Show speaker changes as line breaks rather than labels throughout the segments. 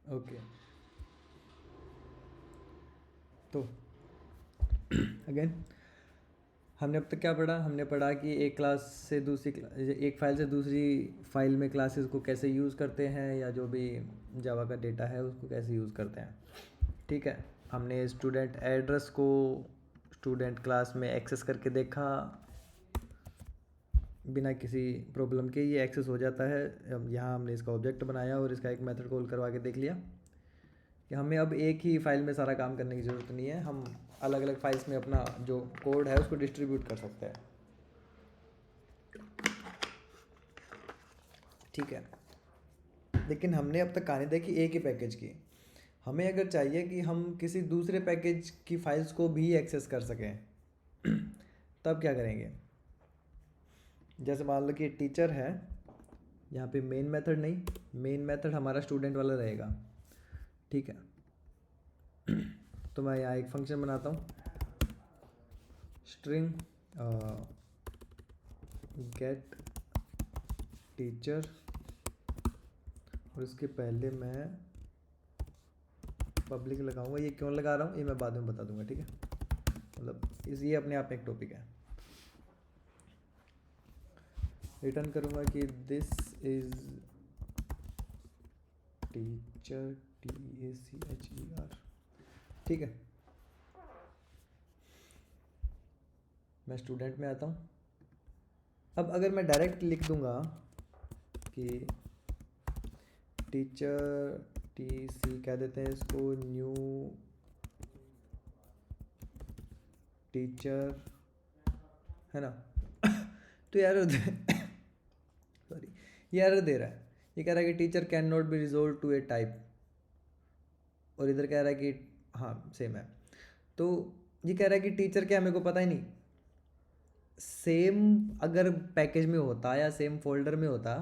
Okay. तो again हमने अब तक क्या पढ़ा? हमने पढ़ा कि एक क्लास से दूसरी एक फ़ाइल से दूसरी फाइल में क्लासेस को कैसे यूज़ करते हैं, या जो भी जावा का डेटा है उसको कैसे यूज़ करते हैं। ठीक है, हमने स्टूडेंट एड्रेस को स्टूडेंट क्लास में एक्सेस करके देखा, बिना किसी प्रॉब्लम के ये एक्सेस हो जाता है। अब यहाँ हमने इसका ऑब्जेक्ट बनाया और इसका एक मेथड कॉल करवा के देख लिया कि हमें अब एक ही फाइल में सारा काम करने की ज़रूरत नहीं है, हम अलग अलग फाइल्स में अपना जो कोड है उसको डिस्ट्रीब्यूट कर सकते हैं। ठीक है, लेकिन हमने अब तक कहानी देखी एक ही पैकेज की। हमें अगर चाहिए कि हम किसी दूसरे पैकेज की फाइल्स को भी एक्सेस कर सकें तब क्या करेंगे? जैसे मान लो कि टीचर है, यहाँ पे मेन मेथड नहीं, मेन मेथड हमारा स्टूडेंट वाला रहेगा। ठीक है, तो मैं यहाँ एक फंक्शन बनाता हूँ, स्ट्रिंग गेट टीचर, और इसके पहले मैं पब्लिक लगाऊंगा। ये क्यों लगा रहा हूँ ये मैं बाद में बता दूंगा। ठीक है, मतलब ये अपने आप में एक टॉपिक है। रिटर्न करूँगा कि दिस इज़ टीचर, TACHER। ठीक है, मैं स्टूडेंट में आता हूँ। अब अगर मैं डायरेक्ट लिख दूंगा कि टीचर TC कह देते हैं इसको, न्यू टीचर, है ना तो यार सॉरी, ये एरर दे रहा है। ये कह रहा है कि teacher can not be resolve to a type, और इधर कह रहा है कि हाँ सेम है। तो ये कह रहा है कि टीचर क्या, मेरे को पता ही नहीं। सेम अगर पैकेज में होता या सेम फोल्डर में होता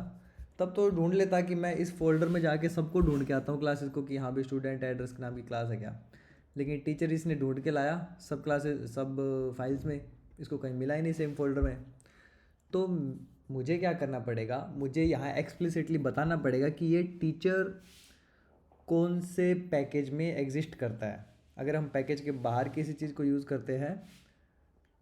तब तो ढूंढ लेता कि मैं इस फोल्डर में जाके सबको ढूंढ के आता हूँ क्लासेस को कि हाँ भी स्टूडेंट एड्रेस के नाम की क्लास है क्या। लेकिन टीचर इसने ढूंढ के लाया सब क्लासेस सब फाइल्स में, इसको कहीं मिला ही नहीं सेम फोल्डर में। तो मुझे क्या करना पड़ेगा? मुझे यहाँ एक्सप्लिसिटली बताना पड़ेगा कि ये टीचर कौन से पैकेज में एग्जिस्ट करता है। अगर हम पैकेज के बाहर किसी चीज़ को यूज़ करते हैं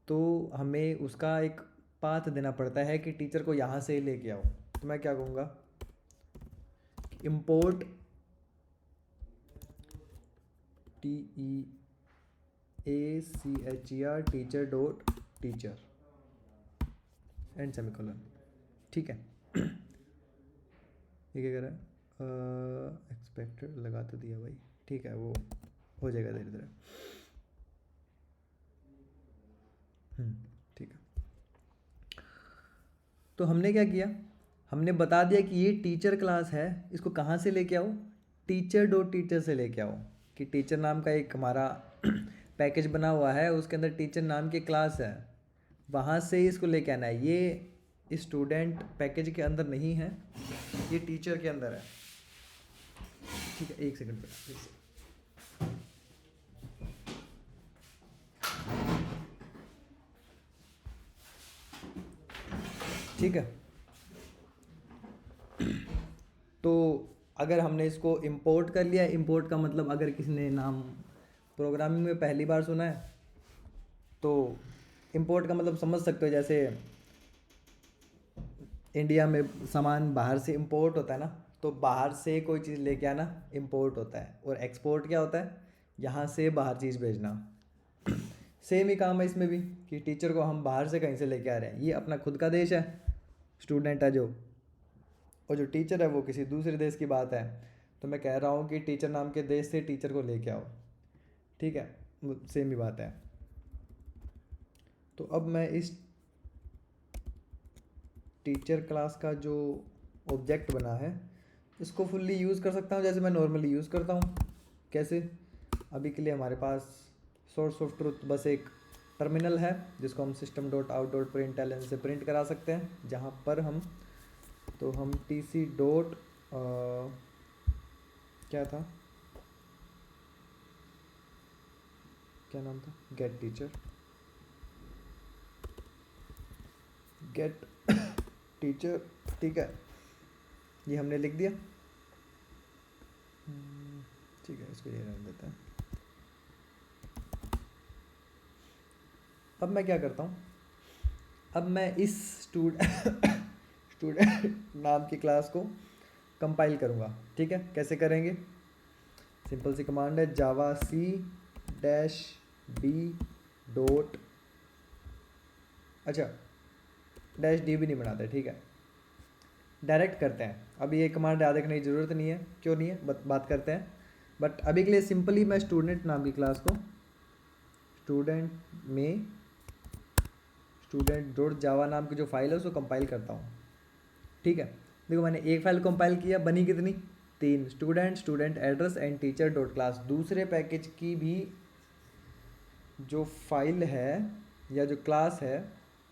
तो हमें उसका एक पाथ देना पड़ता है कि टीचर को यहाँ से लेके आओ। तो मैं क्या कहूँगा, import TEACHER teacher dot teacher and semicolon. ठीक है ये क्या कह रहा है, एक्सपेक्टेड लगा तो दिया भाई। ठीक है, वो हो जाएगा धीरे धीरे। ठीक है, तो हमने क्या किया, हमने बता दिया कि ये टीचर क्लास है, इसको कहाँ से लेके आओ, टीचर डॉट टीचर से लेके आओ। कि टीचर नाम का एक हमारा पैकेज बना हुआ है, उसके अंदर टीचर नाम की क्लास है, वहाँ से ही इसको लेके आना है। ये स्टूडेंट पैकेज के अंदर नहीं है, ये टीचर के अंदर है। ठीक है, एक सेकंड पे। ठीक है, तो अगर हमने इसको इंपोर्ट कर लिया, इंपोर्ट का मतलब अगर किसी ने नाम प्रोग्रामिंग में पहली बार सुना है तो इंपोर्ट का मतलब समझ सकते हो। जैसे इंडिया में सामान बाहर से इंपोर्ट होता है ना, तो बाहर से कोई चीज़ लेके आना इंपोर्ट होता है, और एक्सपोर्ट क्या होता है, यहाँ से बाहर चीज़ भेजना। सेम ही काम है इसमें भी कि टीचर को हम बाहर से कहीं से लेके आ रहे हैं, ये अपना खुद का देश है, स्टूडेंट है जो, और जो टीचर है वो किसी दूसरे देश की बात है। तो मैं कह रहा हूँ कि टीचर नाम के देश से टीचर को लेके आओ। ठीक है, सेम ही बात है। तो अब मैं इस टीचर क्लास का जो ऑब्जेक्ट बना है इसको फुल्ली यूज़ कर सकता हूँ जैसे मैं नॉर्मली यूज़ करता हूँ। कैसे? अभी के लिए हमारे पास सोर्स ऑफ ट्रुथ बस एक टर्मिनल है जिसको हम system dot out dot print से प्रिंट करा सकते हैं, जहाँ पर हम TC डॉट क्या था, क्या नाम था, गेट टीचर, गेट टीचर। ठीक है, ये हमने लिख दिया। ठीक है, इसको ये रहने देते हैं। अब मैं क्या करता हूँ, अब मैं इस स्टूडेंट नाम की क्लास को कंपाइल करूँगा। ठीक है, कैसे करेंगे? सिंपल सी कमांड है, जावा सी डैश डी डॉट, अच्छा डैश डी भी नहीं बनाते, ठीक है, डायरेक्ट करते हैं। अब ये कमांड याद रखने की ज़रूरत नहीं है, क्यों नहीं है, बात करते हैं। बट अभी के लिए सिंपली मैं स्टूडेंट नाम की क्लास को स्टूडेंट में स्टूडेंट डॉट जावा नाम की जो फाइल है उसको कंपाइल करता हूँ। ठीक है, देखो मैंने एक फाइल कंपाइल किया, बनी कितनी? 3, student, student address and teacher dot class. दूसरे पैकेज की भी जो फाइल है या जो क्लास है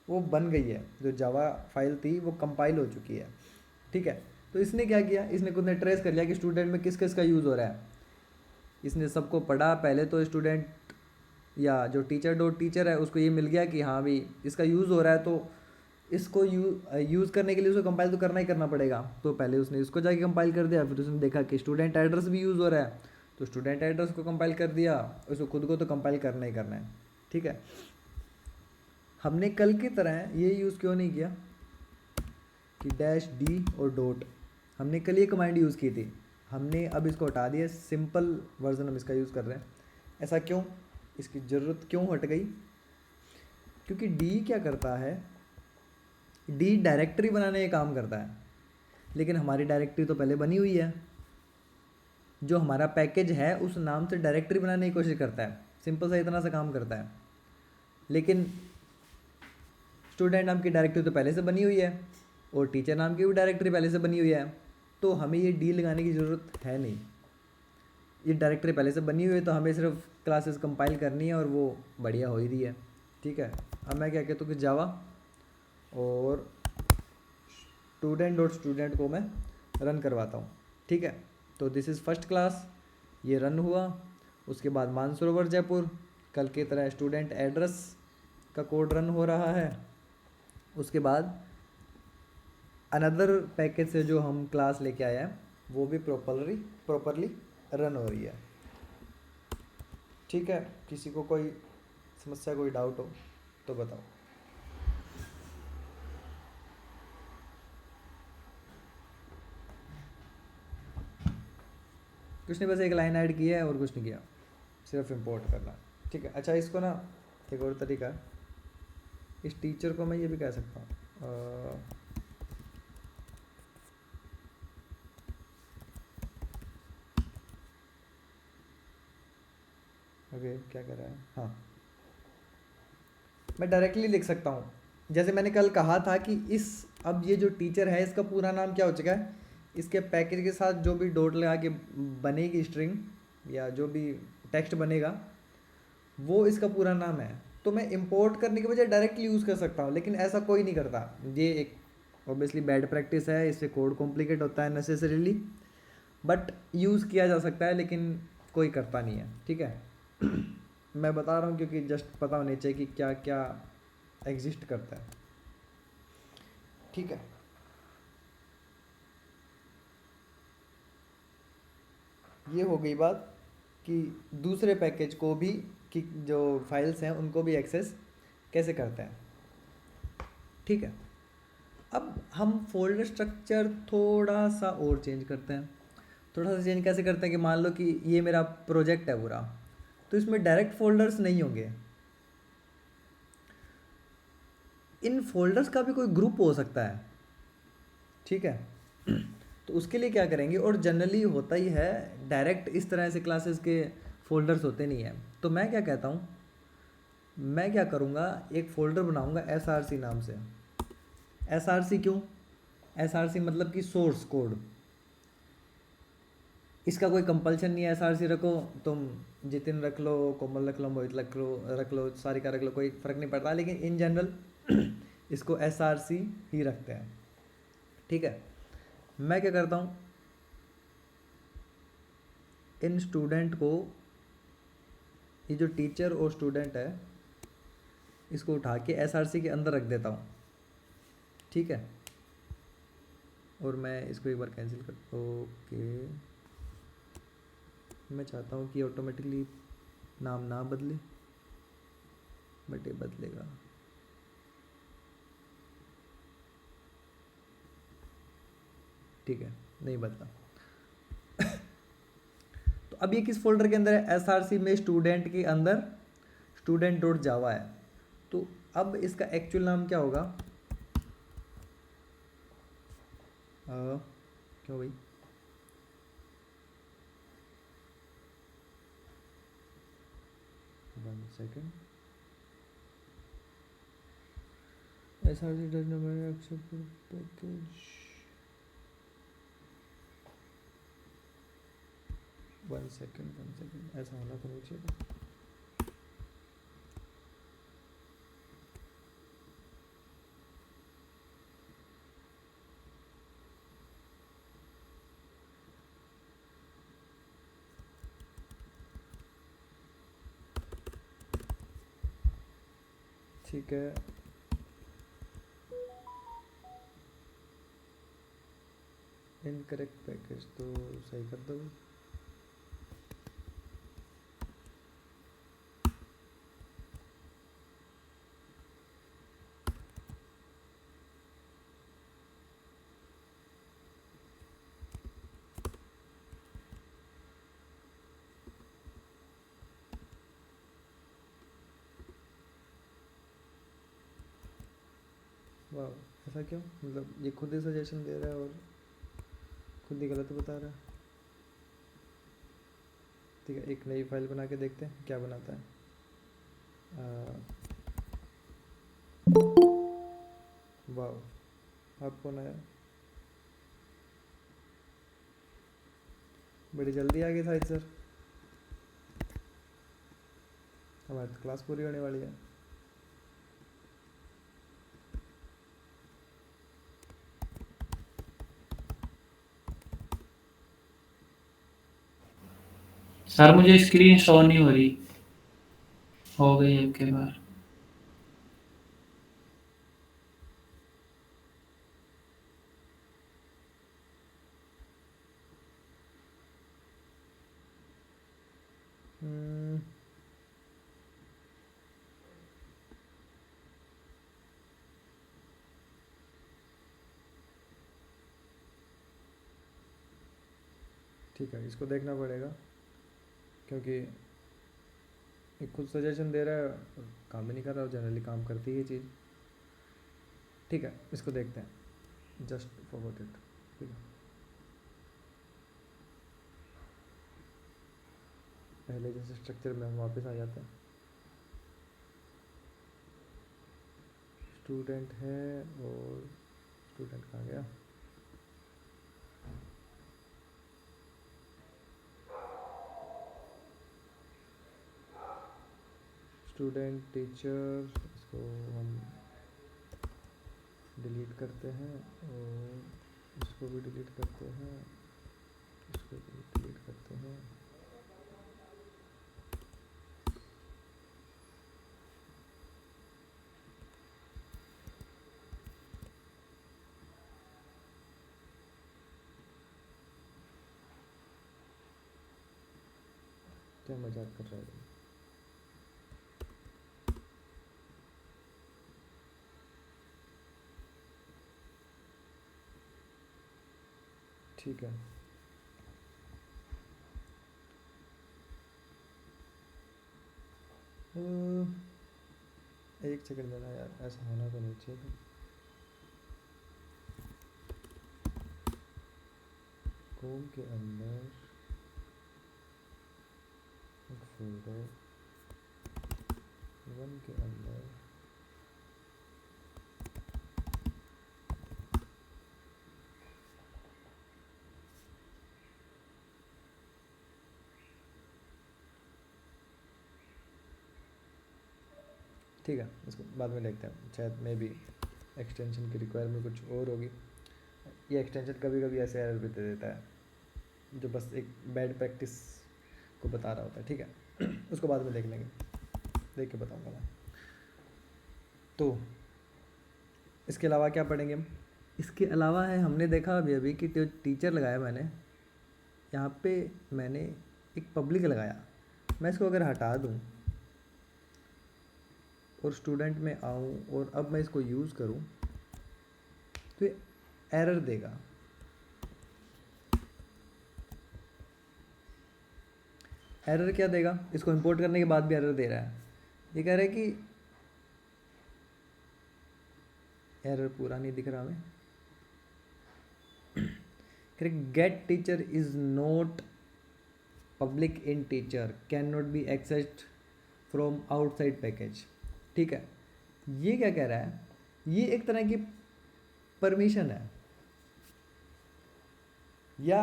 वो बन गई है, जो जावा फाइल थी वो कंपाइल हो चुकी है। ठीक है, तो इसने क्या किया, इसने खुद ने ट्रेस कर लिया कि स्टूडेंट में किस किस का यूज़ हो रहा है। इसने सबको पढ़ा पहले, तो स्टूडेंट या जो टीचर डॉट टीचर है उसको ये मिल गया कि हाँ भाई इसका यूज़ हो रहा है, तो इसको यूज़ करने के लिए उसको कंपाइल तो करना ही करना पड़ेगा। तो पहले उसने इसको जाके कंपाइल कर दिया, फिर उसने देखा कि स्टूडेंट एड्रेस भी यूज़ हो रहा है, तो स्टूडेंट एड्रेस को कंपाइल कर दिया, उसको खुद को तो कंपाइल करना ही करना है। ठीक है, हमने कल की तरह ये यूज़ क्यों नहीं किया कि डैश डी और डॉट, हमने कल ये कमांड यूज़ की थी, हमने अब इसको हटा दिया, सिंपल वर्जन हम इसका यूज़ कर रहे हैं। ऐसा क्यों, इसकी ज़रूरत क्यों हट गई? क्योंकि डी क्या करता है, डी डायरेक्टरी बनाने का काम करता है, लेकिन हमारी डायरेक्टरी तो पहले बनी हुई है। जो हमारा पैकेज है उस नाम से डायरेक्टरी बनाने की कोशिश करता है, सिंपल सा इतना सा काम करता है। लेकिन स्टूडेंट नाम की डायरेक्टरी तो पहले से बनी हुई है और टीचर नाम की भी डायरेक्टरी पहले से बनी हुई है, तो हमें ये डी लगाने की ज़रूरत है नहीं। ये डायरेक्टरी पहले से बनी हुई है, तो हमें सिर्फ क्लासेस कंपाइल करनी है और वो बढ़िया हो ही रही है। ठीक है, अब मैं क्या कहता हूँ कि जावा और स्टूडेंट डॉट स्टूडेंट को मैं रन करवाता हूँ। ठीक है, तो दिस इज़ फर्स्ट क्लास, ये रन हुआ। उसके बाद मानसरोवर जयपुर, कल की तरह स्टूडेंट एड्रेस का कोड रन हो रहा है। उसके बाद अनदर पैकेज से जो हम क्लास लेके आए हैं वो भी प्रॉपरली रन हो रही है। ठीक है, किसी को कोई समस्या, कोई डाउट हो तो बताओ। कुछ नहीं, बस एक लाइन ऐड की है और कुछ नहीं किया, सिर्फ इंपोर्ट करना। ठीक है, अच्छा इसको ना एक और तरीका है, इस टीचर को मैं ये भी कह सकता हूँ, ओके क्या कर रहा है, हाँ मैं डायरेक्टली लिख सकता हूँ। जैसे मैंने कल कहा था कि इस, अब ये जो टीचर है इसका पूरा नाम क्या हो चुका है, इसके पैकेज के साथ जो भी डॉट लगा के बनेगी स्ट्रिंग या जो भी टेक्स्ट बनेगा वो इसका पूरा नाम है। तो मैं इंपोर्ट करने के बजाय डायरेक्टली यूज़ कर सकता हूँ, लेकिन ऐसा कोई नहीं करता। ये एक ऑब्वियसली बैड प्रैक्टिस है, इससे कोड कॉम्प्लिकेट होता है नेसेसरीली, बट यूज़ किया जा सकता है, लेकिन कोई करता नहीं है। ठीक है मैं बता रहा हूँ क्योंकि जस्ट पता होने चाहिए कि क्या क्या एग्जिस्ट करता है। ठीक है, ये हो गई बात कि दूसरे पैकेज को भी, कि जो फाइल्स हैं उनको भी एक्सेस कैसे करते हैं। ठीक है, अब हम फोल्डर स्ट्रक्चर थोड़ा सा और चेंज करते हैं। थोड़ा सा चेंज कैसे करते हैं कि मान लो कि ये मेरा प्रोजेक्ट है पूरा, तो इसमें डायरेक्ट फोल्डर्स नहीं होंगे, इन फोल्डर्स का भी कोई ग्रुप हो सकता है। ठीक है तो उसके लिए क्या करेंगे, और जनरली होता ही है, डायरेक्ट इस तरह से क्लासेस के फोल्डर्स होते नहीं हैं। तो मैं क्या कहता हूँ, मैं क्या करूँगा, एक फ़ोल्डर बनाऊँगा SRC नाम से। SRC क्यों, SRC मतलब कि सोर्स कोड। इसका कोई कंपल्शन नहीं है SRC रखो, तुम जितिन रख लो, कोमल रख लो, मोहित रख लो, सारिका रख लो, कोई फ़र्क नहीं पड़ता, लेकिन इन जनरल इसको SRC ही रखते हैं। ठीक है, मैं क्या करता हूँ, इन स्टूडेंट को, ये जो टीचर और स्टूडेंट है इसको उठा के SRC के अंदर रख देता हूँ। ठीक है, और मैं इसको एक बार कैंसिल कर, ओके मैं चाहता हूँ कि ऑटोमेटिकली नाम ना बदले, बट ये बदलेगा। ठीक है, नहीं बदला। तो अब ये किस फोल्डर के अंदर है? SRC में स्टूडेंट के अंदर स्टूडेंट डॉट जावा है। तो अब इसका एक्चुअल नाम क्या होगा? क्यों भाई? One second. SRC does not accept package। One second, ऐसा होना तो नहीं चाहिए। ठीक है, इनकरेक्ट पैकेज तो सही कर दो। वाह, ऐसा क्यों? मतलब ये खुद ही सजेशन दे रहा है और खुद ही गलत बता रहा है। ठीक है, एक नई फाइल बना के देखते हैं क्या बनाता है। वाह, आप कौन आया? बड़ी जल्दी आ गई शायद सर, हमारी तो क्लास पूरी होने वाली है।
सर मुझे स्क्रीन शो नहीं हो रही। हो गई आपके बार।
ठीक है, इसको देखना पड़ेगा क्योंकि ये खुद सजेशन दे रहा है और काम भी नहीं कर रहा, और जनरली काम करती है ये चीज़। ठीक है, इसको देखते हैं, जस्ट फॉरगॉट इट। ठीक है, पहले जैसे स्ट्रक्चर में हम वापस आ जाते हैं। स्टूडेंट है और स्टूडेंट कहाँ गया? स्टूडेंट टीचर, इसको हम डिलीट करते हैं और इसको भी डिलीट करते हैं, इसको भी डिलीट करते हैं। क्या मजाक कर रहा है? ठीक है, एक सेकंड देना यार, ऐसा होना तो नहीं चाहिए। कॉम के अंदर एक फोल्डर, वन के अंदर ठीक है, इसको बाद में देखते हैं, शायद मे बी एक्सटेंशन की रिक्वायरमेंट कुछ और होगी। ये एक्सटेंशन कभी कभी ऐसे एरर भी दे देता है जो बस एक बैड प्रैक्टिस को बता रहा होता है। ठीक है, उसको बाद में देख लेंगे, देख के बताऊंगा मैं। तो इसके अलावा क्या पढ़ेंगे हम? इसके अलावा है, हमने देखा अभी अभी कि जो टीचर लगाया मैंने यहाँ पे, मैंने एक पब्लिक लगाया, मैं इसको अगर हटा दूँ और स्टूडेंट में आऊँ और अब मैं इसको यूज़ करूँ तो ये एरर देगा। एरर क्या देगा? इसको इंपोर्ट करने के बाद भी एरर दे रहा है। ये कह रहा है कि एरर पूरा नहीं दिख रहा हमें। Get teacher is not public in teacher, can not be accessed from outside package. ठीक है, ये क्या कह रहा है? ये एक तरह की परमिशन है या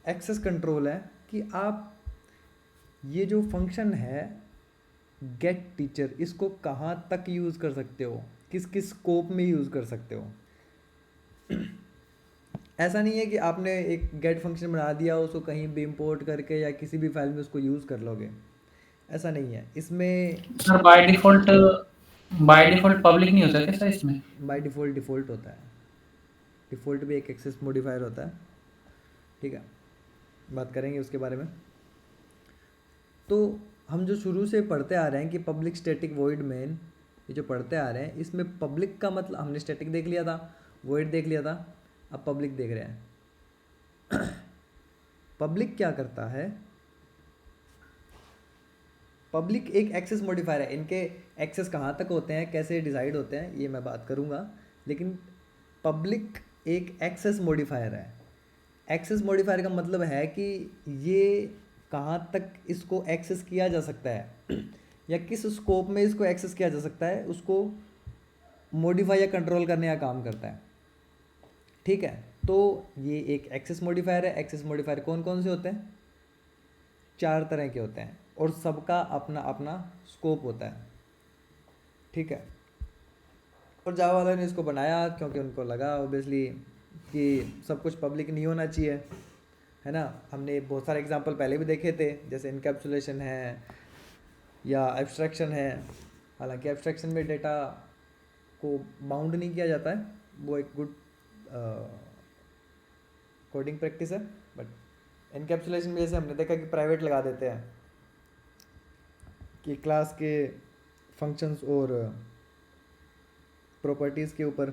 एक्सेस कंट्रोल है कि आप ये जो फंक्शन है गेट टीचर, इसको कहाँ तक यूज़ कर सकते हो, किस किस स्कोप में यूज़ कर सकते हो। ऐसा नहीं है कि आपने एक गेट फंक्शन बना दिया, उसको कहीं भी इंपोर्ट करके या किसी भी फाइल में उसको यूज़ कर लोगे, ऐसा नहीं है इसमें।
सर बाय डिफ़ॉल्ट पब्लिक नहीं होता क्या सर इसमें?
बाय डिफ़ॉल्ट डिफ़ॉल्ट होता है, डिफ़ॉल्ट भी एक एक्सेस मॉडिफायर होता है। ठीक है, बात करेंगे उसके बारे में। तो हम जो शुरू से पढ़ते आ रहे हैं कि पब्लिक स्टैटिक वॉइड मेन, ये जो पढ़ते आ रहे हैं इसमें पब्लिक का मतलब, हमने स्टैटिक देख लिया था, वॉइड देख लिया था, अब पब्लिक देख रहे हैं। पब्लिक क्या करता है? पब्लिक एक एक्सेस मॉडिफायर है। इनके एक्सेस कहाँ तक होते हैं, कैसे डिसाइड होते हैं, ये मैं बात करूँगा, लेकिन पब्लिक एक एक्सेस मॉडिफायर है। एक्सेस मॉडिफायर का मतलब है कि ये कहाँ तक इसको एक्सेस किया जा सकता है या किस स्कोप में इसको एक्सेस किया जा सकता है, उसको मॉडिफाई या कंट्रोल करने का काम करता है। ठीक है, तो ये एक एक्सेस मॉडिफायर है। एक्सेस मॉडिफायर कौन कौन से होते हैं? 4 तरह के होते हैं और सबका अपना अपना स्कोप होता है। ठीक है, और जावा वालों ने इसको बनाया क्योंकि उनको लगा ऑब्वियसली कि सब कुछ पब्लिक नहीं होना चाहिए, है ना। हमने बहुत सारे एग्जांपल पहले भी देखे थे, जैसे इनकैप्सुलेशन है या एब्स्ट्रैक्शन है। हालांकि एब्स्ट्रैक्शन में डेटा को बाउंड नहीं किया जाता है, वो एक गुड कोडिंग प्रैक्टिस है, बट इनकैप्सुलेशन में जैसे हमने देखा कि प्राइवेट लगा देते हैं कि क्लास के फंक्शंस और प्रॉपर्टीज़ के ऊपर,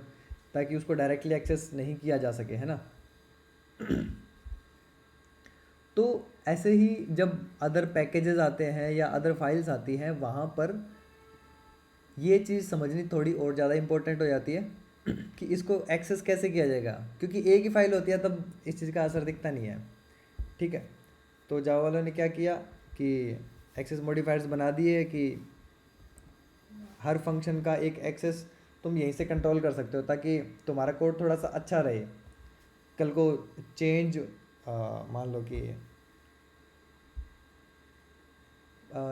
ताकि उसको डायरेक्टली एक्सेस नहीं किया जा सके, है ना। तो ऐसे ही जब अदर पैकेजेस आते हैं या अदर फाइल्स आती हैं, वहाँ पर ये चीज़ समझनी थोड़ी और ज़्यादा इम्पोर्टेंट हो जाती है कि इसको एक्सेस कैसे किया जाएगा, क्योंकि एक ही फाइल होती है तब इस चीज़ का असर दिखता नहीं है। ठीक है, तो जावा वालों ने क्या किया कि एक्सेस मॉडिफायर्स बना दिए कि हर फंक्शन का एक एक्सेस तुम यहीं से कंट्रोल कर सकते हो, ताकि तुम्हारा कोड थोड़ा सा अच्छा रहे। कल को चेंज, मान लो कि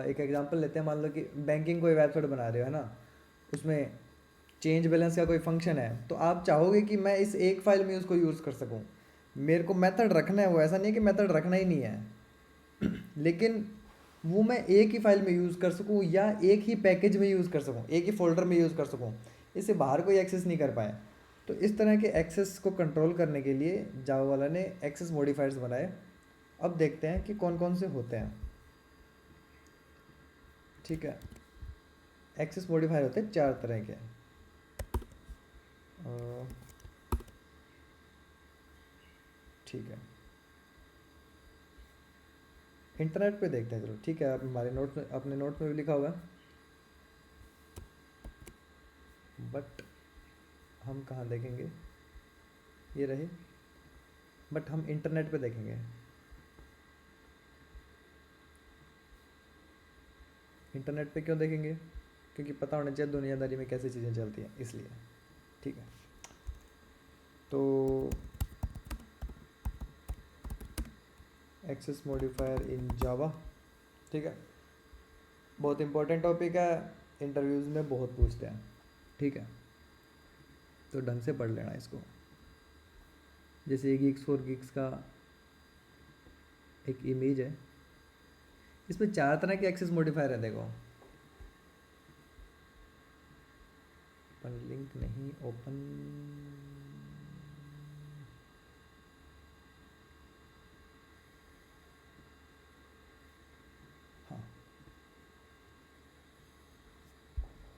एक एग्जांपल लेते हैं, मान लो कि बैंकिंग कोई वेबसाइट बना रहे हो, है ना, उसमें चेंज बैलेंस का कोई फंक्शन है, तो आप चाहोगे कि मैं इस एक फाइल में उसको यूज़ कर सकूं। मेरे को मेथड रखना है, वो ऐसा नहीं है कि मेथड रखना ही नहीं है लेकिन वो मैं एक ही फाइल में यूज़ कर सकूं या एक ही पैकेज में यूज़ कर सकूं, एक ही फोल्डर में यूज़ कर सकूं, इससे बाहर कोई एक्सेस नहीं कर पाए। तो इस तरह के एक्सेस को कंट्रोल करने के लिए जावा वाला ने एक्सेस मॉडिफायर्स बनाए। अब देखते हैं कि कौन कौन से होते हैं। ठीक है, एक्सेस मॉडिफायर होते हैं 4 तरह के। ठीक है, इंटरनेट पे देखते हैं, चलो ठीक है। आप हमारे नोट्स में, अपने नोट्स में भी लिखा होगा, बट हम कहाँ देखेंगे, ये रहे, बट हम इंटरनेट पे देखेंगे। इंटरनेट पे क्यों देखेंगे? क्योंकि पता होना चाहिए दुनियादारी में कैसे चीज़ें चलती हैं, इसलिए। ठीक है, तो एक्सेस मॉडिफायर इन जावा, ठीक है, बहुत इंपॉर्टेंट टॉपिक है, इंटरव्यूज़ में बहुत पूछते हैं। ठीक है, तो ढंग से पढ़ लेना इसको। जैसे गिग्स फॉर गिग्स का एक इमेज है, इसमें 4 तरह के एक्सेस मॉडिफायर है। देखो, ओपन लिंक नहीं, ओपन,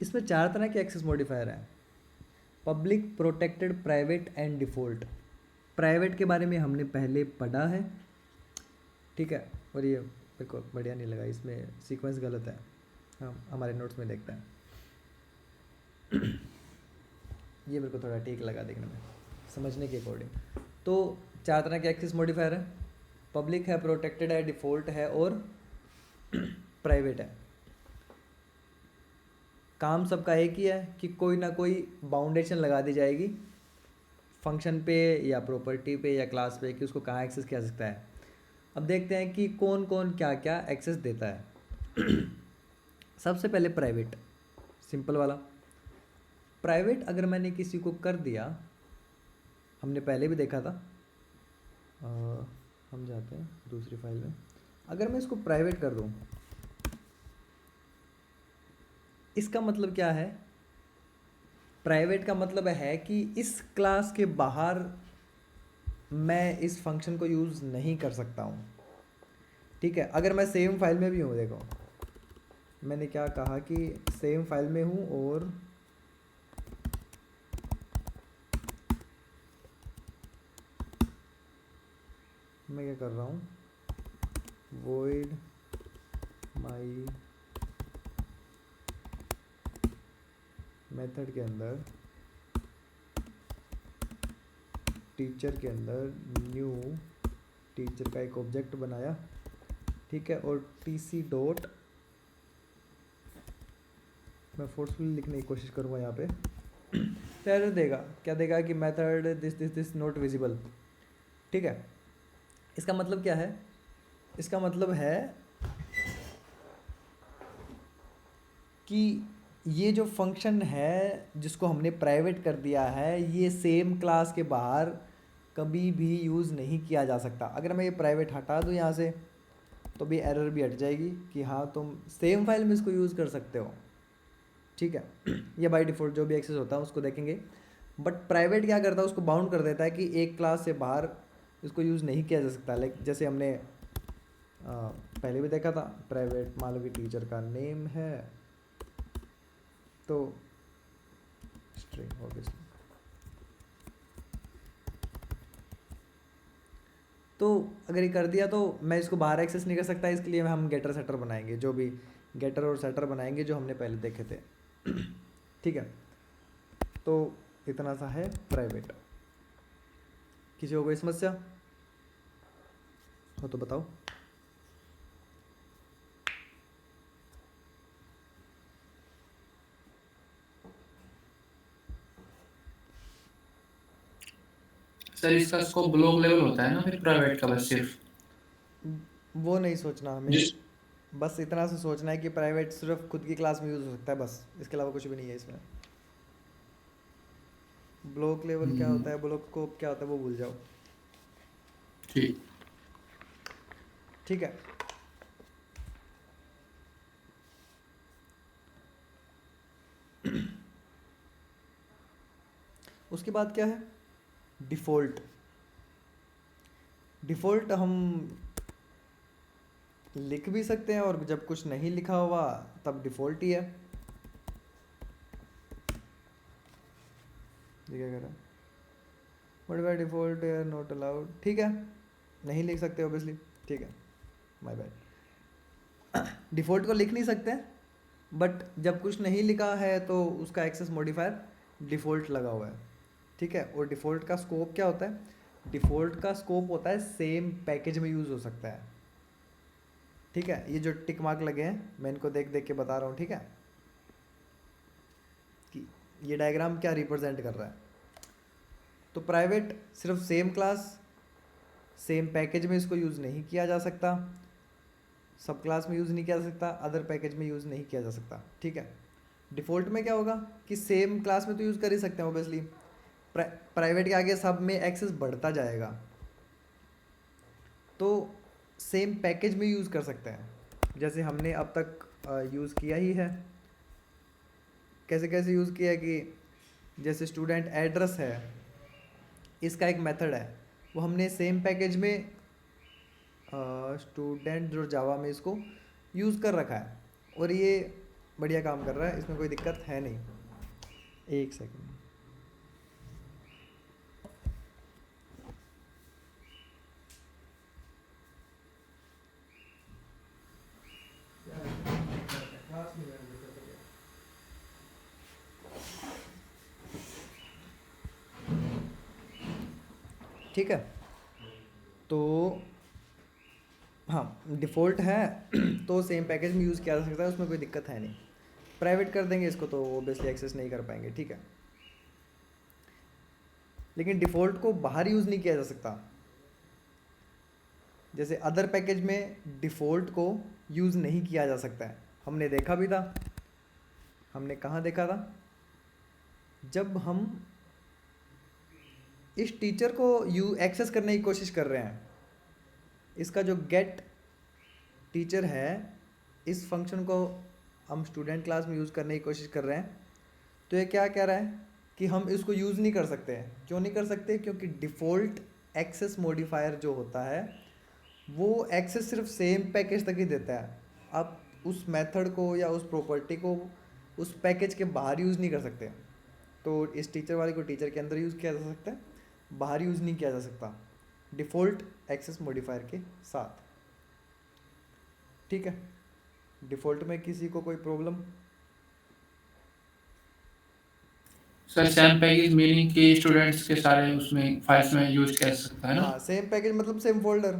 इसमें 4 तरह के एक्सेस मॉडिफायर हैं, public, protected, private and default. Private के बारे में हमने पहले पढ़ा है, ठीक है, और ये मेरे को बढ़िया नहीं लगा, इसमें सीक्वेंस गलत है, हम हमारे नोट्स में देखते हैं। ये मेरे को थोड़ा ठीक लगा देखने में, समझने के अकॉर्डिंग। तो 4 तरह के एक्सेस मॉडिफायर है, पब्लिक है, प्रोटेक्टेड है, डिफ़ॉल्ट है और प्राइवेट है। काम सबका एक ही है कि कोई ना कोई बाउंडेशन लगा दी जाएगी फंक्शन पे या प्रॉपर्टी पे या क्लास पे कि उसको कहाँ एक्सेस किया जा सकता है। अब देखते हैं कि कौन कौन क्या क्या एक्सेस देता है। सबसे पहले प्राइवेट, सिंपल वाला। प्राइवेट अगर मैंने किसी को कर दिया, हमने पहले भी देखा था, हम जाते हैं दूसरी फाइल में। अगर मैं इसको प्राइवेट कर दूं, इसका मतलब क्या है? प्राइवेट का मतलब है कि इस क्लास के बाहर मैं इस फंक्शन को यूज़ नहीं कर सकता हूँ, ठीक है। अगर मैं सेम फाइल में भी हूँ, देखो मैंने क्या कहा कि सेम फाइल में हूँ और मैं क्या कर रहा हूँ, void my मेथड के अंदर, टीचर के अंदर न्यू टीचर का एक ऑब्जेक्ट बनाया, ठीक है, और टीसी डॉट, मैं फोर्सफुली लिखने की कोशिश करूँगा यहाँ पे। तो एरर देगा, क्या देगा कि मेथड दिस नॉट विजिबल, ठीक है। इसका मतलब क्या है? इसका मतलब है कि ये जो फंक्शन है जिसको हमने प्राइवेट कर दिया है, ये सेम क्लास के बाहर कभी भी यूज़ नहीं किया जा सकता। अगर मैं ये प्राइवेट हटा दूँ यहाँ से तो भी एरर भी हट जाएगी कि हाँ तुम सेम फाइल में इसको यूज़ कर सकते हो, ठीक है। ये बाय डिफ़ॉल्ट जो भी एक्सेस होता है उसको देखेंगे। बट प्राइवेट क्या करता है, उसको बाउंड कर देता है कि एक क्लास से बाहर इसको यूज़ नहीं किया जा सकता। लाइक जैसे हमने पहले भी देखा था, प्राइवेट मान लो कि टीचर का नेम है तो स्ट्रिंग ऑब्वियसली, तो अगर ये कर दिया तो मैं इसको बाहर एक्सेस नहीं कर सकता। इसके लिए हम गेटर सेटर बनाएंगे, जो भी गेटर और सेटर बनाएंगे जो हमने पहले देखे थे। ठीक है, तो इतना सा है प्राइवेट। किसी को कोई समस्या हो तो बताओ।
सर इसका स्कोप ब्लॉक लेवल होता है ना फिर प्राइवेट का, बस सिर्फ
वो नहीं सोचना हमें,
जिस
बस इतना से सोचना है कि प्राइवेट सिर्फ खुद की क्लास में यूज़ हो सकता है, बस इसके अलावा कुछ भी नहीं है इसमें। ब्लॉक लेवल क्या होता है, ब्लॉक स्कोप क्या होता है वो भूल जाओ,
ठीक।
ठीक है। उसके बाद क्या है, डिफ़ॉल्ट। डिफ़ॉल्ट हम लिख भी सकते हैं और जब कुछ नहीं लिखा हुआ तब डिफ़ॉल्ट ही है। ये क्या कर रहा है, but by default not allowed, ठीक है, नहीं लिख सकते ऑब्वियसली, ठीक है, माय बैड। डिफ़ॉल्ट को लिख नहीं सकते, बट जब कुछ नहीं लिखा है तो उसका एक्सेस मॉडिफायर डिफ़ॉल्ट लगा हुआ है, ठीक है। और डिफ़ॉल्ट का स्कोप क्या होता है, डिफ़ॉल्ट का स्कोप होता है सेम पैकेज में यूज़ हो सकता है, ठीक है। ये जो टिक मार्क लगे हैं मैं इनको देख देख के बता रहा हूँ, ठीक है, कि ये डायग्राम क्या रिप्रेजेंट कर रहा है। तो प्राइवेट सिर्फ सेम क्लास सेम पैकेज में इसको यूज़ नहीं किया जा सकता, सब क्लास में यूज़ नहीं किया जा सकता, अदर पैकेज में यूज़ नहीं किया जा सकता, ठीक है। डिफ़ॉल्ट में क्या होगा कि सेम क्लास में तो यूज़ कर ही सकते हैं ऑब्वियसली, प्राइवेट के आगे सब में एक्सेस बढ़ता जाएगा तो सेम पैकेज में यूज़ कर सकते हैं, जैसे हमने अब तक यूज़ किया ही है। कैसे कैसे यूज़ किया है कि जैसे स्टूडेंट एड्रेस है, इसका एक मेथड है, वो हमने सेम पैकेज में स्टूडेंट जो जावा में इसको यूज़ कर रखा है, और ये बढ़िया काम कर रहा है, इसमें कोई दिक्कत है नहीं। एक सेकंड। ठीक है, तो हाँ डिफ़ॉल्ट है तो सेम पैकेज में यूज़ किया जा सकता है, उसमें कोई दिक्कत है नहीं। प्राइवेट कर देंगे इसको तो ओबियसली एक्सेस नहीं कर पाएंगे, ठीक है। लेकिन डिफ़ॉल्ट को बाहर यूज़ नहीं किया जा सकता। जैसे अदर पैकेज में डिफ़ॉल्ट को यूज़ नहीं किया जा सकता है, हमने देखा भी था। हमने कहाँ देखा था? जब हम इस टीचर को एक्सेस करने की कोशिश कर रहे हैं, इसका जो गेट टीचर है, इस फंक्शन को हम स्टूडेंट क्लास में यूज़ करने की कोशिश कर रहे हैं, तो ये क्या कह रहा है कि हम इसको यूज़ नहीं कर सकते हैं। क्यों नहीं कर सकते? क्योंकि डिफ़ॉल्ट एक्सेस मॉडिफायर जो होता है वो एक्सेस सिर्फ सेम पैकेज तक ही देता है। आप उस मेथड को या उस प्रॉपर्टी को उस पैकेज के बाहर यूज़ नहीं कर सकते। तो इस टीचर वाले को टीचर के अंदर यूज़ किया जा सकता है, बाहर यूज़ नहीं किया जा सकता डिफ़ॉल्ट एक्सेस मॉडिफायर के साथ। ठीक है, डिफ़ॉल्ट में किसी को कोई problem?
Sir same package meaning कि स्टूडेंट्स के सारे उसमें फाइल्स में यूज कर सकता है ना?
हाँ, सेम पैकेज मतलब सेम फोल्डर,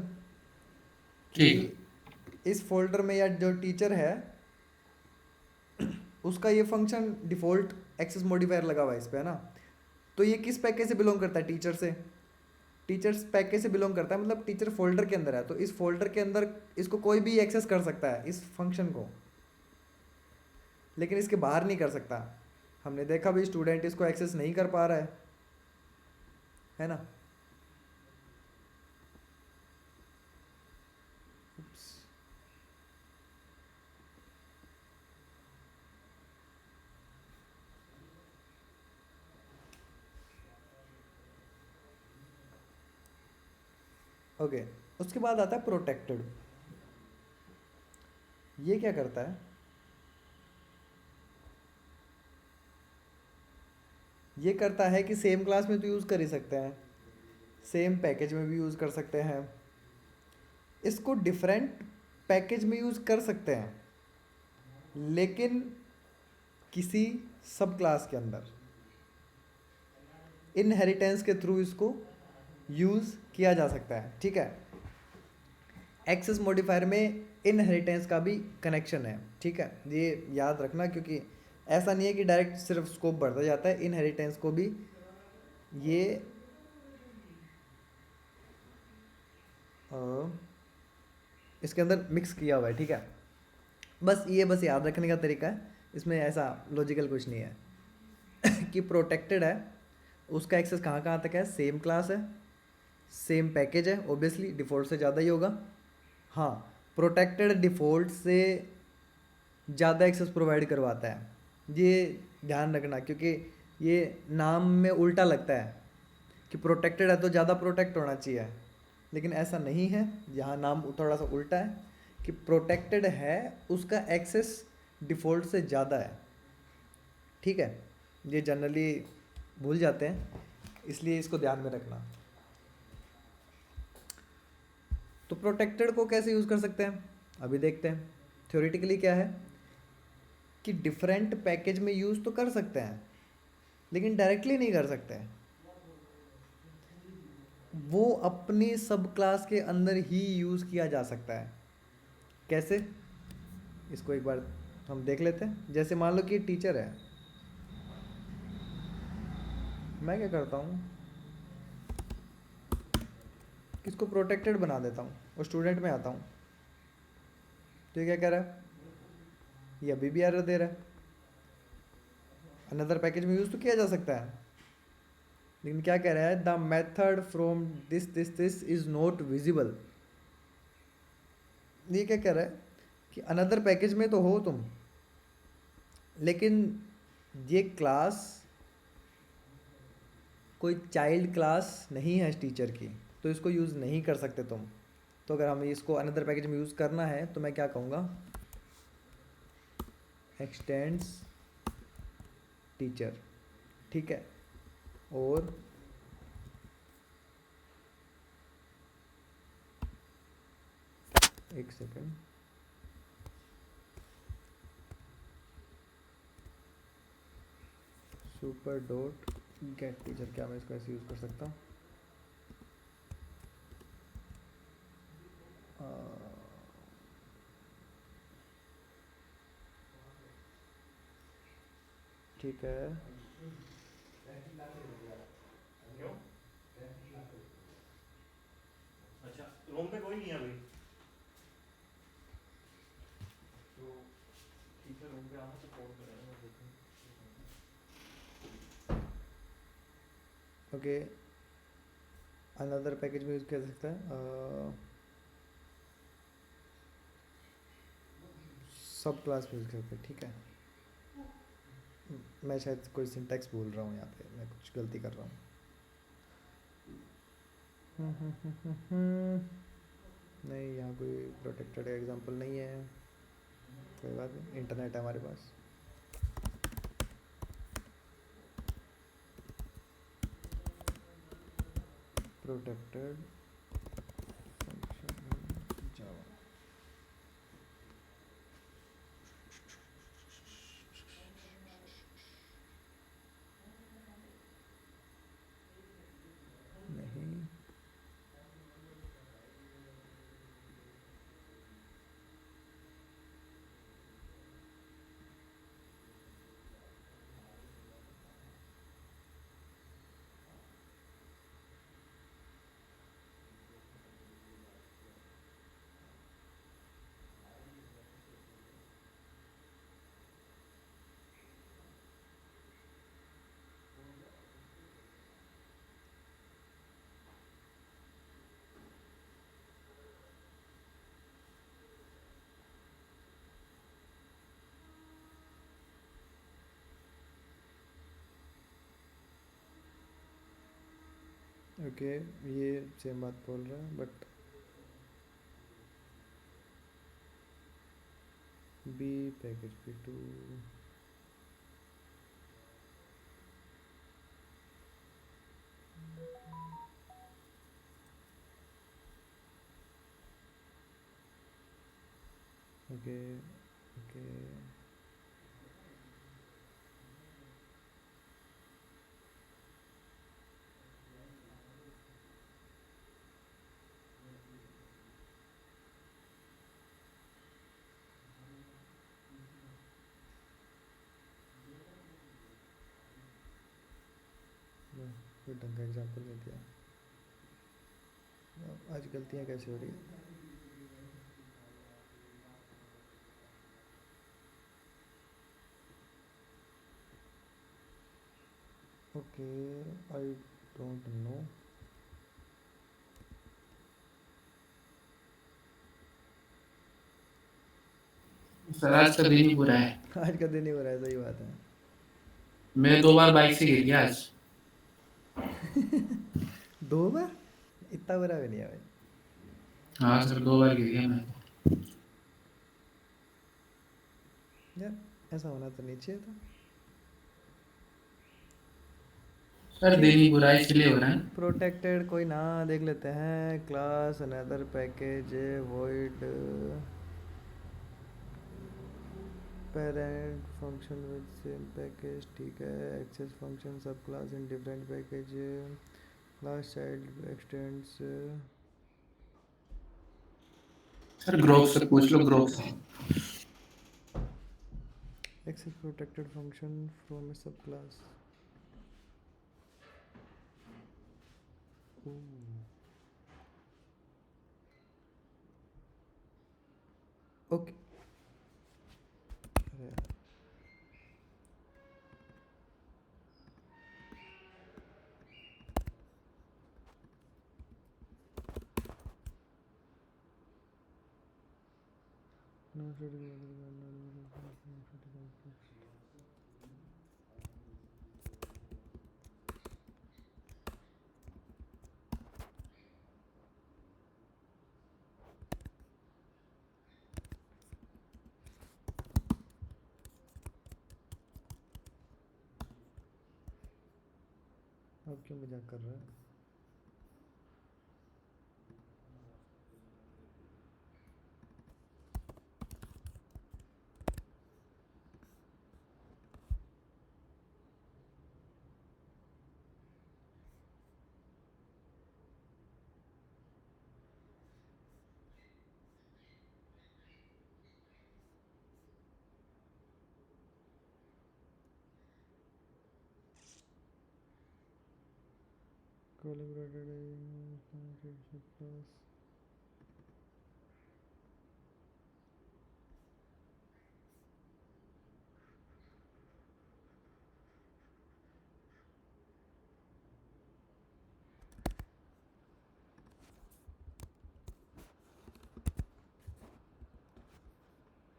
कि
ठीक।
इस फोल्डर में या जो टीचर है उसका ये फंक्शन डिफ़ॉल्ट एक्सेस मॉडिफायर लगा हुआ है इस पे, है ना। तो ये किस पैकेज से बिलोंग करता है? टीचर से। टीचर्स पैकेज से बिलोंग करता है, मतलब टीचर फोल्डर के अंदर है, तो इस फोल्डर के अंदर इसको कोई भी एक्सेस कर सकता है इस फंक्शन को, लेकिन इसके बाहर नहीं कर सकता। हमने देखा भी स्टूडेंट इसको एक्सेस नहीं कर पा रहा है ना। ओके, उसके बाद आता है प्रोटेक्टेड। ये क्या करता है? ये करता है कि सेम क्लास में तो यूज़ कर ही सकते हैं, सेम पैकेज में भी यूज़ कर सकते हैं, इसको डिफरेंट पैकेज में यूज़ कर सकते हैं, लेकिन किसी सब क्लास के अंदर इनहेरिटेंस के थ्रू इसको यूज़ किया जा सकता है। ठीक है, एक्सेस मॉडिफायर में इनहेरिटेंस का भी कनेक्शन है। ठीक है, ये याद रखना, क्योंकि ऐसा नहीं है कि डायरेक्ट सिर्फ स्कोप बढ़ता जाता है, इनहेरिटेंस को भी ये इसके अंदर मिक्स किया हुआ है। ठीक है, बस याद रखने का तरीका है, इसमें ऐसा लॉजिकल कुछ नहीं है कि प्रोटेक्टेड है उसका एक्सेस कहाँ कहाँ तक है? सेम क्लास है, सेम पैकेज है, ऑब्वियसली डिफ़ॉल्ट से ज़्यादा ही होगा। हाँ, प्रोटेक्टेड डिफ़ॉल्ट से ज़्यादा एक्सेस प्रोवाइड करवाता है, ये ध्यान रखना, क्योंकि ये नाम में उल्टा लगता है कि प्रोटेक्टेड है तो ज़्यादा प्रोटेक्ट होना चाहिए, लेकिन ऐसा नहीं है। यहाँ नाम थोड़ा सा उल्टा है कि प्रोटेक्टेड है उसका एक्सेस डिफ़ॉल्ट से ज़्यादा है। ठीक है, ये जनरली भूल जाते हैं, इसलिए इसको ध्यान में रखना। तो प्रोटेक्टेड को कैसे यूज़ कर सकते हैं अभी देखते हैं। थ्योरेटिकली क्या है कि डिफरेंट पैकेज में यूज़ तो कर सकते हैं, लेकिन डायरेक्टली नहीं कर सकते हैं, वो अपनी सब क्लास के अंदर ही यूज़ किया जा सकता है। कैसे? इसको एक बार हम देख लेते हैं। जैसे मान लो कि टीचर है, मैं क्या करता हूँ, इसको प्रोटेक्टेड बना देता हूँ और स्टूडेंट में आता हूँ, तो ये क्या कह रहा है? ये अभी भी एरर दे रहा है। अनदर पैकेज में यूज़ तो किया जा सकता है, लेकिन क्या कह रहा है? The method from this this this is not visible. ये क्या कह रहा है कि अनदर पैकेज में तो हो तुम, लेकिन ये क्लास कोई चाइल्ड क्लास नहीं है इस टीचर की, तो इसको यूज़ नहीं कर सकते तुम। तो अगर हमें इसको अनदर पैकेज में यूज़ करना है तो मैं क्या कहूँगा? एक्सटेंड्स टीचर, ठीक है। और एक second, super dot gate teacher, क्या मैं इसको ऐसे यूज़ कर सकता हूँ? ठीक है,
क्यों? अच्छा, रूम पे कोई नहीं है अभी, तो टीचर रूम पे आना तो कॉल करेगा, मैं देखूँ।
ओके। अनदर पैकेज में यूज़ कर सकता है, सब क्लास में यूज़ कर सकते हैं, ठीक है। मैं शायद कोई सिंटैक्स भूल रहा हूँ यहाँ पे, मैं कुछ गलती कर रहा हूँ। नहीं, यहाँ कोई प्रोटेक्टेड एग्जांपल नहीं है, कोई बात नहीं, इंटरनेट है हमारे पास। प्रोटेक्टेड फंक्शन जावा, नहीं, ओके। ये सेम बात बोल रहा है, but B package P2, okay okay. कोई ढंग का एग्जाम्पल नहीं दिया, आज गलतियाँ कैसे हो रही है? Okay, I don't know.
Sir आज का दिन ही बुरा है।
आज का दिन ही हो रहा है, सही बात है।
मैं 2 बार बाइक से गिर गया आज।
2 बार? इतना बुरा भी नहीं है भाई।
हाँ सर, 2 बार गिर गया मैं।
यार ऐसा होना तो नहीं चाहिए था।
सर दिन ही बुरा है, इसलिए हो रहा है।
प्रोटेक्टेड कोई ना, देख लेते हैं। Class another package void parent function with same package, ठीक है। एक्सेस फंक्शन सब class in different package, class child x tends.
Sir group से पूछ लो, ग्रुप से।
एक्सेस प्रोटेक्टेड फंक्शन फ्रॉम ए सब क्लास। ओके। अब क्यों मजाक कर रहा है? Collaborated plus.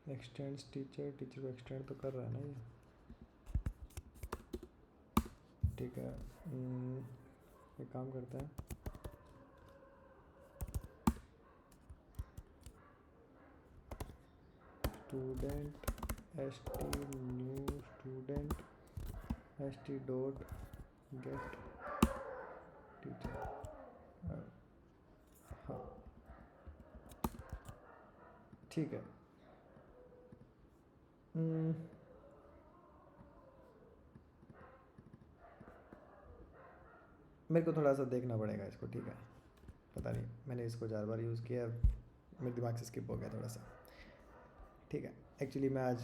एक्सटेंड्स टीचर को एक्सटेंड तो कर रहा है ना ये, ठीक है। एक काम करता है, student S T new student S T dot gate teacher. हाँ ठीक है। मेरे को थोड़ा सा देखना पड़ेगा इसको, ठीक है। पता नहीं, मैंने इसको 4 बार यूज़ किया, मेरे दिमाग से स्किप हो गया थोड़ा सा, ठीक है। एक्चुअली मैं आज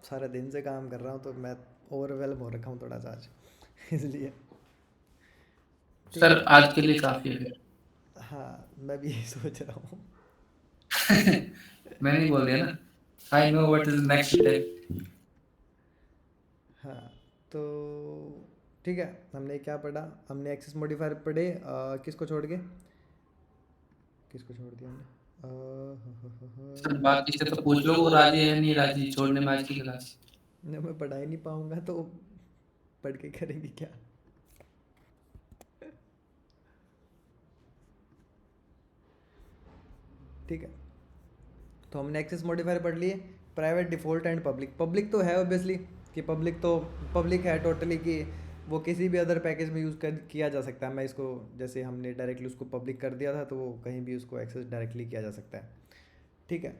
सारा दिन से काम कर रहा हूँ तो मैं ओवरवेलम हो रखा हूँ थोड़ा सा आज इसलिए।
सर आज के लिए काफी है।
हाँ मैं भी यही सोच रहा हूँ
मैंने ही बोल दिया ना, I know what is next step.
हाँ तो ठीक है, हमने क्या पढ़ा? हमने एक्सेस मॉडिफायर पढ़े। किसको छोड़ के, किसको छोड़ दिया हमने?
सर बाकी से तो पूछ लो वो राजी है नहीं राजी छोड़ने में आज की क्लास।
नहीं, मैं पढ़ा ही नहीं पाऊंगा तो पढ़ के करेंगे क्या? ठीक है, तो हमने एक्सेस मॉडिफायर पढ़ लिए, private, default and public. Public तो है ऑब्वियसली कि पब्लिक है टोटली, कि वो किसी भी अदर पैकेज में यूज़ किया जा सकता है। मैं इसको जैसे हमने डायरेक्टली उसको पब्लिक कर दिया था तो वो कहीं भी उसको एक्सेस डायरेक्टली किया जा सकता है, ठीक है।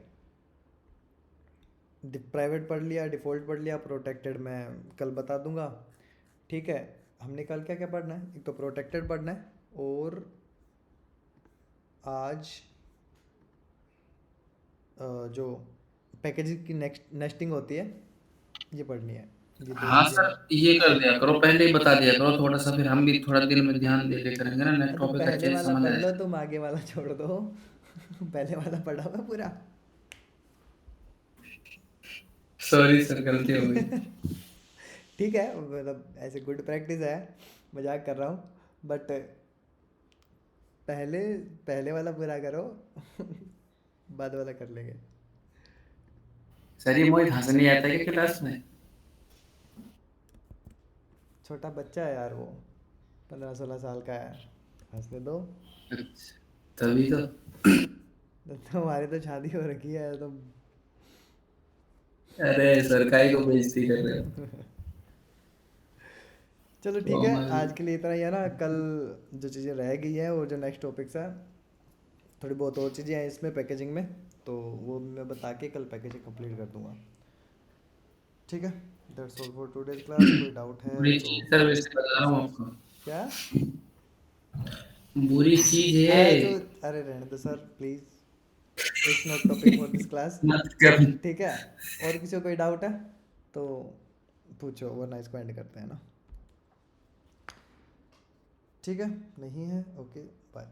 प्राइवेट पढ़ लिया, डिफ़ॉल्ट पढ़ लिया, प्रोटेक्टेड मैं कल बता दूंगा, ठीक है। हमने कल क्या क्या पढ़ना है? एक तो प्रोटेक्टेड पढ़ना है, और आज जो पैकेजिंग की नेस्टिंग होती है ये पढ़नी है। ये
हाँ सर ये कर दिया करो, पहले ही बता दिया करो थोड़ा सा, फिर हम भी थोड़ा दिल में ध्यान दे के करेंगे ना, नेक्स्ट
तो
टॉपिक
पहले
अच्छे से
वाला
समझ
पढ़ लो,
आए।
तुम आगे वाला छोड़ दो पहले वाला पढ़ा हुआ पूरा।
सॉरी सर गलती हो गई।
ठीक है, मतलब ऐसे गुड प्रैक्टिस है, मजाक कर रहा हूँ, बट पहले पहले वाला पूरा करो बाद वाला कर लेंगे।
सर ये मोहित हंस नहीं आता क्या क्लास में?
छोटा बच्चा है यार वो, 15-16 साल का है, हंसने दो।
अच्छा तभी तो।
तुम्हारी तो शादी हो रखी है तुम
अरे सर काहे को बेइज्जती कर रहे हो?
चलो ठीक है, आज के लिए इतना ही है ना। कल जो चीज़ें रह गई हैं और जो नेक्स्ट टॉपिक्स है, थोड़ी बहुत और चीज़ें हैं इसमें पैकेजिंग में, तो वो मैं बता के कल पैकेजिंग कंप्लीट कर दूंगा, ठीक है। That's all for today's class. कोई डाउट है
बुरी
तो
चीज सर वैसे बता रहा हूँ आपको,
क्या?
बुरी चीज है।
अरे तो अरे रहने दो sir please, it's not topic for this class,
मत कर।
ठीक है। और किसी को कोई डाउट है तो पूछो, वरना इसको एंड करते हैं ना, ठीक है। नहीं है, ओके बाय।